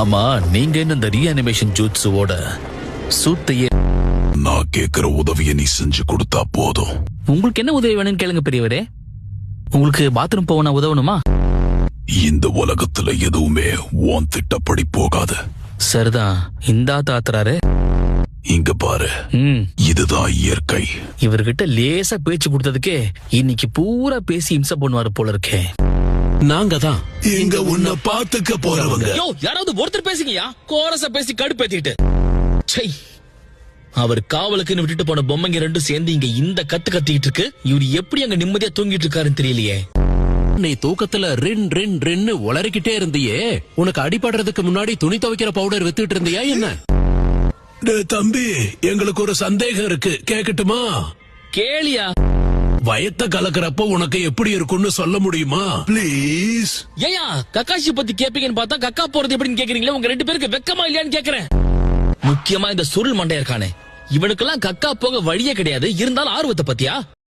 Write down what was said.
ஆமா, நீங்க என்ன இந்த ரீஅனிமேஷன் ஜூட்ஸுவோட சூட்டையே நான் கேக்குற உதவியை நீ செஞ்சு கொடுத்தா போதும். உங்களுக்கு என்ன உதவி வேணும்னு கேளுங்க பெரியவரே. உங்களுக்கு பாத்ரூம் போக நான் உதவணுமா? இந்த உலகத்துல எதுவுமே உன் திட்டப்படி போகாது. சரிதான். இந்தா தாத்துறாரு. இங்க பாரு, இதுதான் இயற்கை. இவர்கிட்ட லேசா பேச்சு கொடுத்ததுக்கே இன்னைக்கு பூரா பேசி இம்சை பண்ணுவாரு போல இருக்கே. நாங்க தான் இங்க உன்னை பாத்துக்க போறவங்க. யாராவது ஒருத்தர் பேசுங்கயா. கோரச பேசி கடுப்பேத்திட்டு அவர் காவலுக்குன்னு விட்டுட்டு போன பொம்மைங்க ரெண்டும் சேர்ந்து இங்க இந்த கத்து கத்திக்கிட்டு இருக்கு. இவரு எப்படி அங்க நிம்மதியா தூங்கிட்டு இருக்காருன்னு தெரியலையே. நீ தூக்கத்துல ரின்னு உளறிக்கிட்டே இருந்தியே, உனக்கு அடிபடுறதுக்கு முன்னாடி துணி துவைக்கிற பவுடர் வித்துட்டு இருந்தியா என்ன? தம்பி, எங்களுக்கு ஒரு சந்தேகம் இருக்கு, கேக்கட்டுமா? கேளியா. வயத்த கலக்கிறப்ப உனக்கு எப்படி இருக்கும்னு சொல்ல முடியுமா? பிளீஸ். ஏயா கக்காஷி பத்தி கேப்பீங்கன்னு பார்த்தா கக்கா போறது எப்படின்னு கேக்குறீங்களா? உங்க ரெண்டு பேருக்கு வெக்கமா இல்லையான்னு கேக்குறேன். முக்கியமா இந்த சுருள் மண்டையா இருக்கானே, இவனுக்கெல்லாம் கக்கா போக வழியே கிடையாது. இருந்தாலும் ஆர்வத்தை பத்தியா